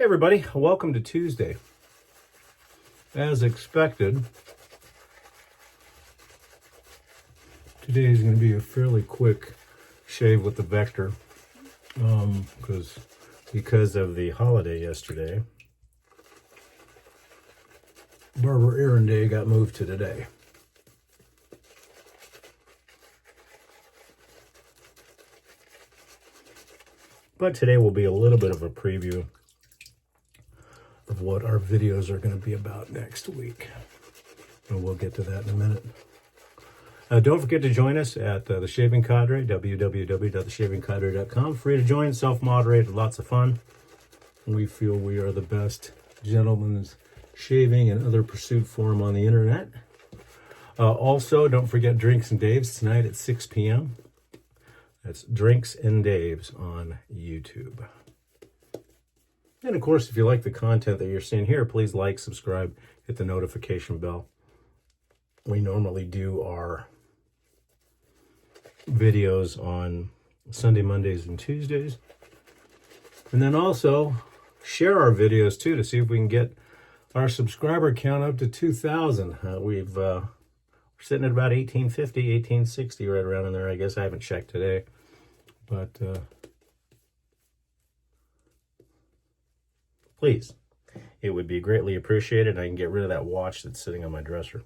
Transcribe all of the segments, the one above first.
Hey everybody, welcome to Tuesday. As expected, today is going to be a fairly quick shave with the Vector because of the holiday yesterday. Barber errand day got moved to today. But today will be a little bit of a preview of what our videos are going to be about next week. And we'll get to that in a minute. Don't forget to join us at the Shaving Cadre, www.theshavingcadre.com. Free to join, self-moderated, lots of fun. We feel we are the best gentlemen's shaving and other pursuit forum on the internet. Also, don't forget Drinks and Daves tonight at 6 p.m. That's Drinks and Daves on YouTube. And of course, if you like the content that you're seeing here, please like, subscribe, hit the notification bell. We normally do our videos on Sunday, Mondays, and Tuesdays. And then also share our videos too to see if we can get our subscriber count up to 2,000. We're sitting at about 1850, 1860, right around in there. I guess I haven't checked today, but please, it would be greatly appreciated. I can get rid of that watch that's sitting on my dresser.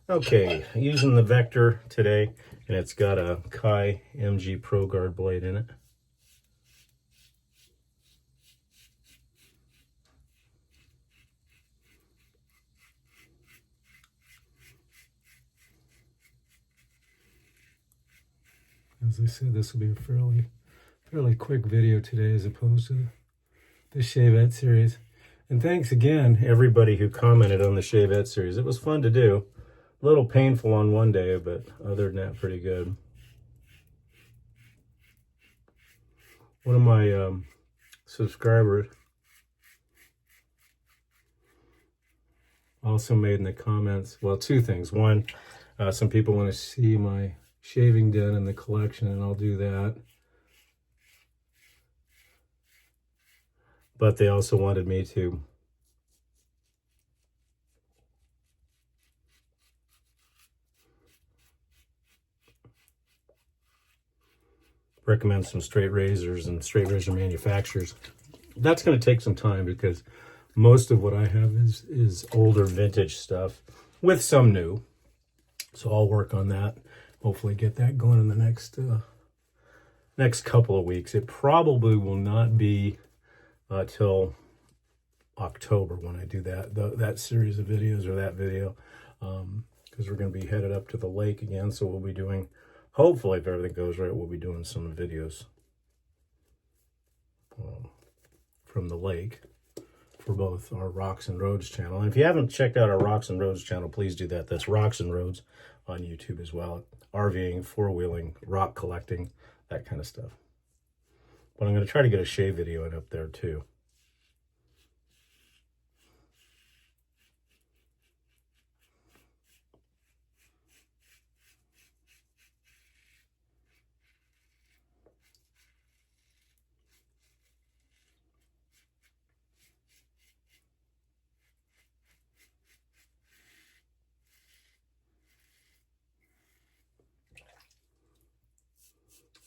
Okay, using the Vector today, and it's got a Kai MG Pro Guard blade in it. As I said, this will be a fairly quick video today as opposed to the Shavette series. And thanks again, everybody who commented on the Shavette series. It was fun to do. A little painful on one day, but other than that, pretty good. One of my subscribers also made in the comments, well, two things. One, some people want to see my shaving den in the collection, and I'll do that. But they also wanted me to recommend some straight razors and straight razor manufacturers. That's going to take some time because most of what I have is older vintage stuff with some new. So I'll work on that. Hopefully get that going in the next couple of weeks. It probably will not be till October when I do that series of videos or that video, because we're going to be headed up to the lake again. So we'll be doing, hopefully if everything goes right, we'll be doing some videos from the lake for both our Rocks and Roads channel. And if you haven't checked out our Rocks and Roads channel, please do that. That's Rocks and Roads on YouTube as well. RVing, four-wheeling, rock collecting, that kind of stuff. But I'm going to try to get a shave video in up there too.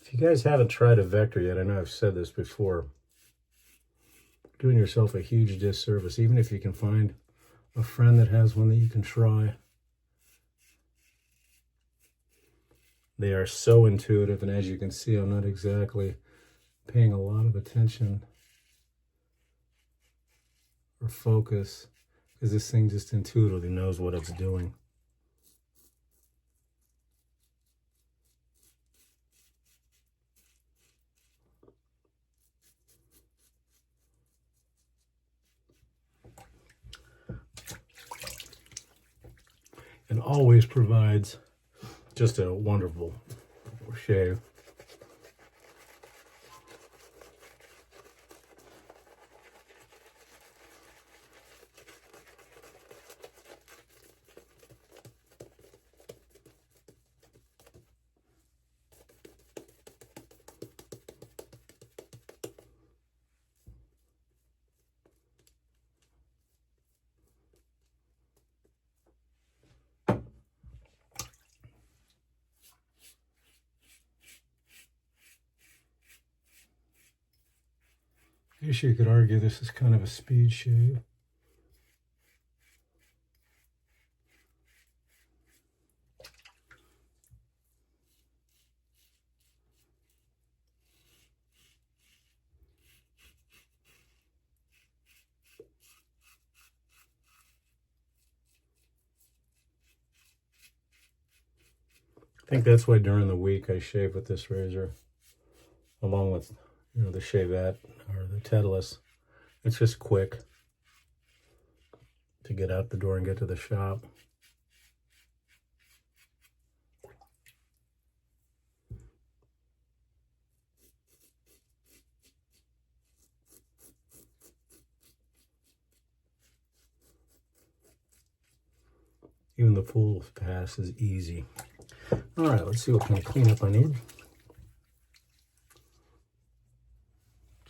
If you guys haven't tried a Vector yet, I know I've said this before, doing yourself a huge disservice, even if you can find a friend that has one that you can try. They are so intuitive, and as you can see, I'm not exactly paying a lot of attention or focus because this thing just intuitively knows what it's doing. And always provides just a wonderful shave. I guess you could argue this is kind of a speed shave. I think that's why during the week I shave with this razor, along with, you know, the Shavette or the Tedless. It's just quick to get out the door and get to the shop. Even the full pass is easy. All right, let's see what kind of cleanup I need.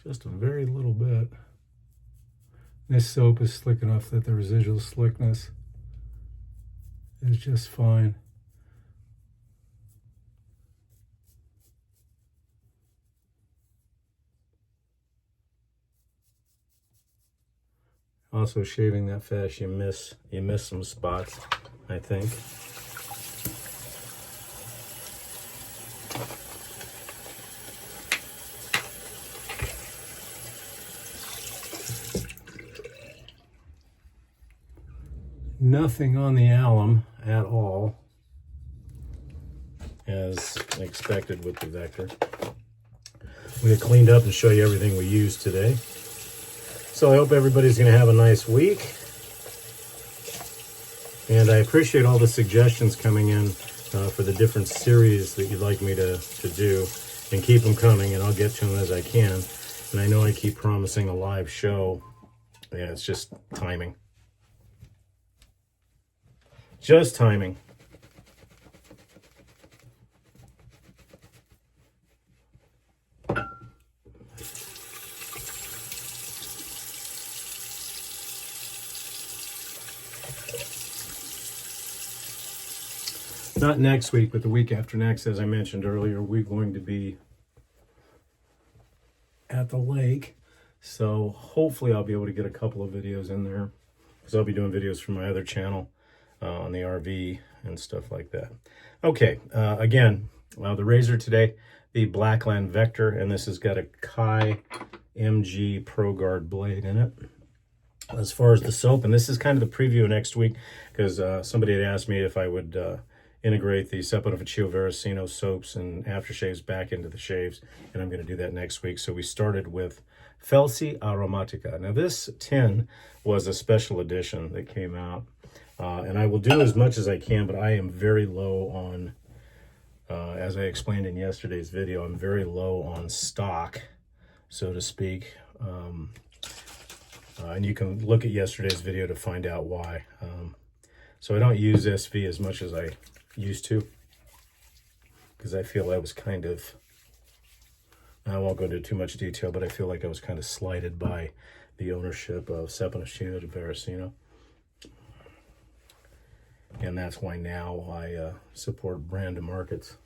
Just a very little bit. This soap is slick enough that the residual slickness is just fine. Also, shaving that fast, you miss some spots, I think. Nothing on the alum at all, as expected with the Vector. We get cleaned up and show you everything we used today. So I hope everybody's going to have a nice week. And I appreciate all the suggestions coming in for the different series that you'd like me to do. And keep them coming, and I'll get to them as I can. And I know I keep promising a live show. Yeah, it's just timing. Just timing. Not next week, but the week after next, as I mentioned earlier, we're going to be at the lake. So hopefully I'll be able to get a couple of videos in there, because I'll be doing videos from my other channel on the RV and stuff like that. Okay, again, the razor today, the Blackland Vector, and this has got a Kai MG Pro Guard blade in it. As far as the soap, and this is kind of the preview next week, because somebody had asked me if I would integrate the Saponificio Veracino soaps and aftershaves back into the shaves, and I'm going to do that next week. So we started with Felsi Aromatica. Now this tin was a special edition that came out, and I will do as much as I can, but I am very low on, as I explained in yesterday's video, I'm very low on stock, so to speak. And you can look at yesterday's video to find out why. So I don't use SV as much as I used to, because I feel I was kind of, I won't go into too much detail, but I feel like I was kind of slighted by the ownership of Saponificio Veracino. And that's why now I support Brand Markets,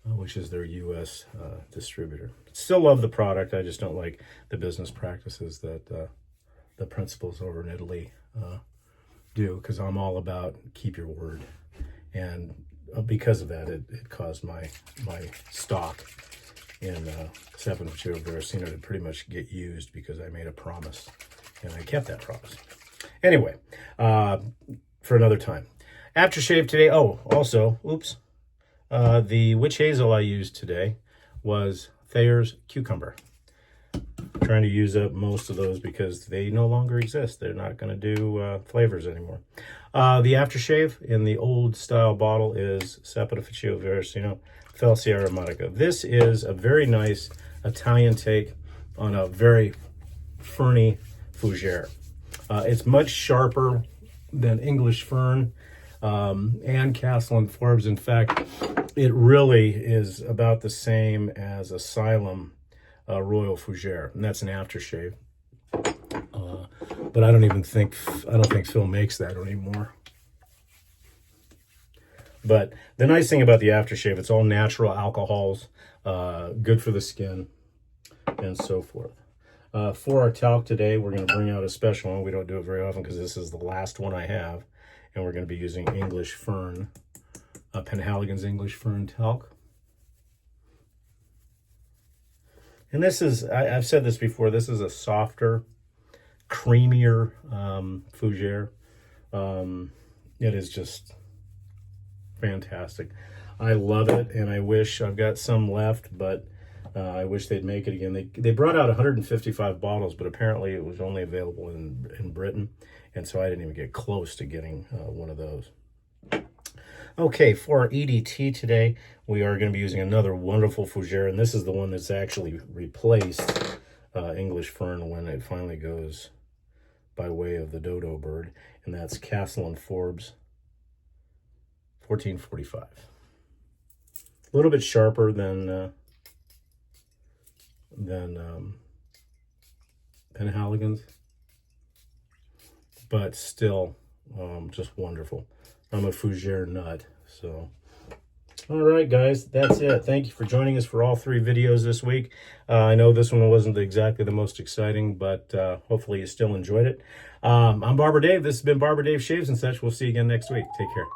which is their U.S. distributor. Still love the product, I just don't like the business practices that the principals over in Italy do, because I'm all about keep your word. And because of that, it caused my stock in Saponificio Veracino to pretty much get used, because I made a promise, and I kept that promise. Anyway, for another time. Aftershave today, oh, also, oops, the witch hazel I used today was Thayer's Cucumber. I'm trying to use up most of those because they no longer exist. They're not going to do flavors anymore. The aftershave in the old style bottle is Saponificio Veracino Felsi Aromatica. This is a very nice Italian take on a very ferny fougere. It's much sharper than English fern and Castle and Forbes. In fact, it really is about the same as Asylum Royal Fougere, and that's an aftershave. But I don't think Phil makes that anymore. But the nice thing about the aftershave, it's all natural alcohols, good for the skin, and so forth. For our talc today, we're going to bring out a special one. We don't do it very often because this is the last one I have. And we're going to be using English Fern, Penhaligon's English Fern talc. And this is, I've said this before, this is a softer, creamier fougere. It is just fantastic. I love it, and I wish I've got some left, but I wish they'd make it again. They brought out 155 bottles, but apparently it was only available in Britain, and so I didn't even get close to getting one of those. Okay, for our EDT today, we are going to be using another wonderful fougere, and this is the one that's actually replaced English Fern when it finally goes by way of the dodo bird, and that's Castle and Forbes 1445. A little bit sharper than Penhaligon's, but still just wonderful. I'm a fougere nut, so. All right, guys, that's it. Thank you for joining us for all 3 videos this week. I know this one wasn't exactly the most exciting, but hopefully you still enjoyed it. I'm Barber Dave. This has been Barber Dave Shaves and Such. We'll see you again next week. Take care.